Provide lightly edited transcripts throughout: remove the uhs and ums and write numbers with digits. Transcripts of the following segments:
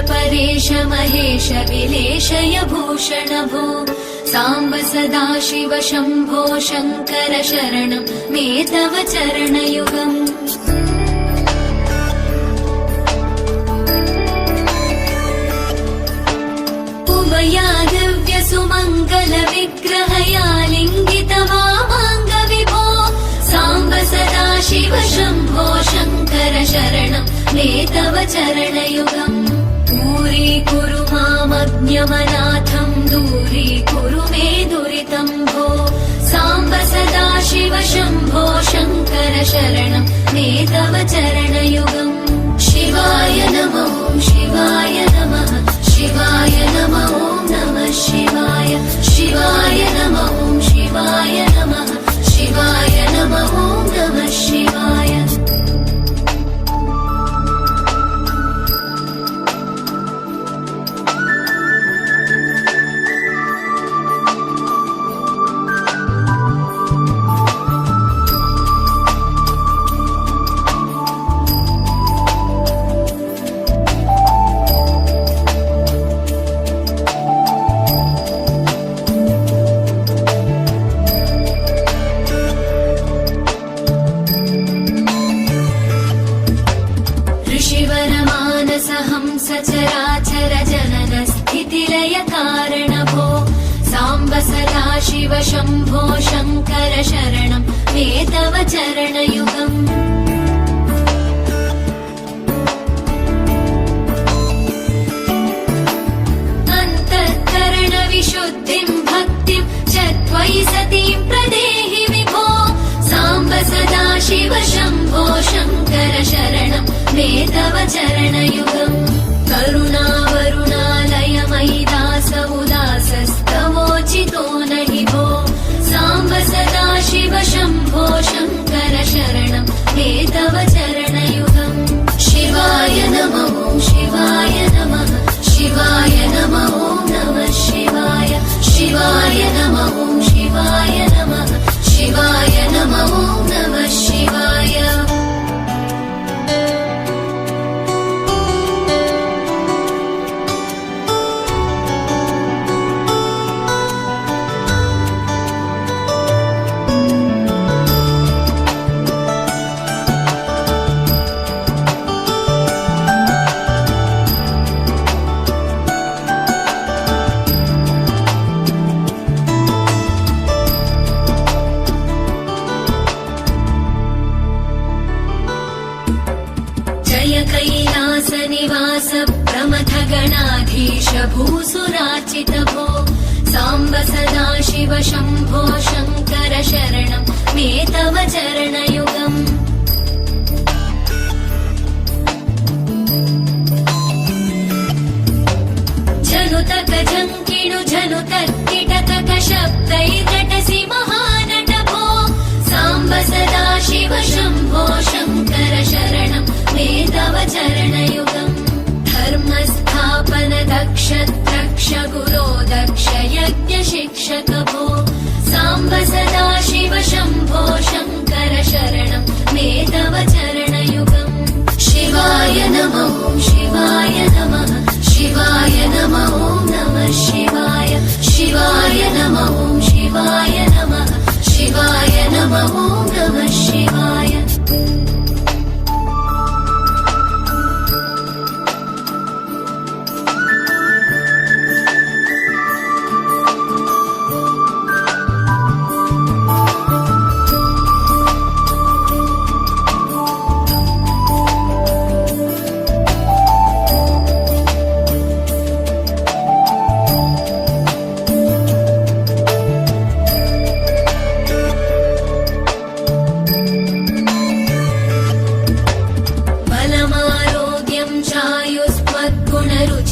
परेश महेश विलेशय भूषण भो साम्ब सदाशिव शम्भो शङ्कर शरणं मे तव चरणयुगम्। उमया दिव्य सुमङ्गल विग्रहया लिङ्गित वामाङ्ग विभो साम्ब सदाशिव शम्भो शङ्कर शरणं मे तव चरणयुगम्। दूरीकुरु मामज्ञमनाथं दूरीकुरु मे दुरितं भो साम्ब सदाशिव शम्भो शङ्कर शरणं मे तव चरणयुगम्। शिवाय नमः शिवाय नमः शिवाय नमः नमः शिवाय शिवाय नमः शिवाय नमः शिवाय नमः नमः शिवाय। सचराचर जनन स्थितिलय कारण भो साम्ब सदाशिव शम्भो शङ्कर शरणं मे तव चरणयुगम्। अन्तःकरण विशुद्धिं भक्तिं च त्वयि सतीं प्रदेहि विभो साम्ब सदाशिव शम्भो शङ्कर शरणं मे तव चरणयुगम्। करुणावरुणालय मयि दास उदासस्तवोचितो नहि भो साम्ब सदाशिव शम्भो शङ्कर शरणं मे तव चरणयुगम्। शिवाय नमः शिवाय नमः शिवाय नमः नमः शिवाय शिवाय नमः शिवाय नमः शिवाय नमः नमः शिवाय। कैलासनिवास प्रमथ गणाधीश भूसुराचित भो साम्ब सदाशिव शम्भो शङ्कर शरणं मे तव चरणयुगम्। जनुतक जङ्किणु जनुतक किटकक शब्दैर्नटसि महानट भो साम्ब सदाशिव शम्भो शङ्कर शरणं मे तव चरणयुगम्। धर्मस्थापन दक्ष द्रक्ष गुरो दक्ष यज्ञ शिक्षक भो साम्ब सदाशिव शम्भो शङ्कर शरणं मे तव चरणयुगम्। शिवाय नमः शिवाय नमः शिवाय नमः नमः शिवाय शिवाय नमः शिवाय नमः शिवाय नमः नमः शिवाय।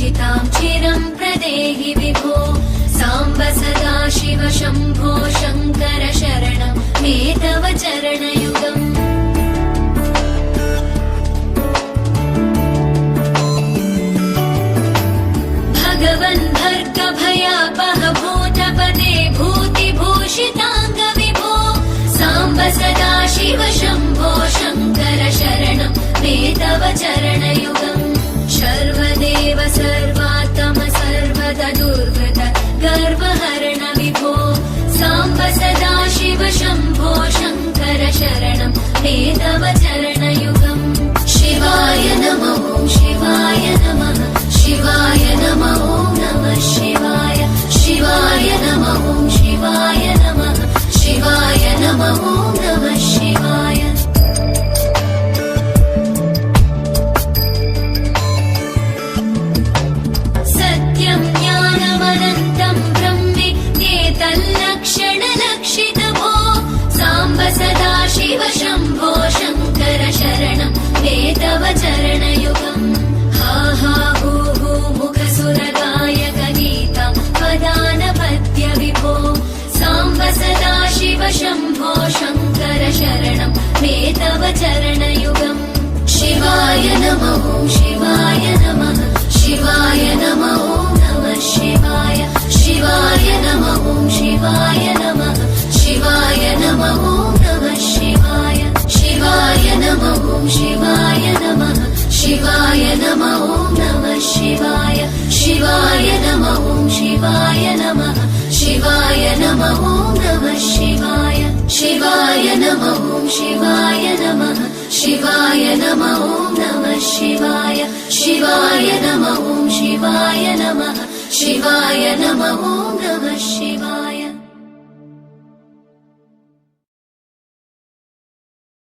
पूजितां चिरं प्रदेहि विभो साम्ब सदा शिव शम्भो शङ्कर शरणं मे तव चरणयुगम् भगवन् भर्गभयापह भूतपते भूतिभूषिताङ्ग विभो साम्ब सदा शिव शम्भो शङ्कर शरणं मे तव चरणयुगम् सर्वदेव सर्वात्म सर्वदा दुर्गत गर्वहरण विभो साम्ब सदा शिव शम्भो शङ्कर शरणं मे तव चरणयुगम् शिवाय नमः शिवाय नमः शिवाय नमः नमः शिवाय शिवाय नमः शिवाय नमः शिवाय नमः नमः शिवाय सत्यं ज्ञानमनन्तं ब्रह्मेतल्लक्षणलक्षितभो साम्ब सदा शिव शम्भो शङ्कर शरणं मे तव चरणयुगम् हा हा हू हू मुखसुरगायक गीतं पदानपद्य विभो साम्ब सदा शिव शम्भो शङ्कर शरणं मे तव चरणयुगम् शिवाय नमः शिवाय नमः शिवाय नमः नमः शिवाय शिवाय नमः शिवाय नमः शिवाय नमः नमः शिवाय शिवाय नमः शिवाय नमः शिवाय नमः नमः शिवाय शिवाय नमः शिवाय नमः शिवाय नमः नमः शिवाय शिवाय नमः शिवाय नमः शिवाय नमः नमः शिवाय शिवाय नमः शिवाय नमः शिवाय नमः नमः शिवाय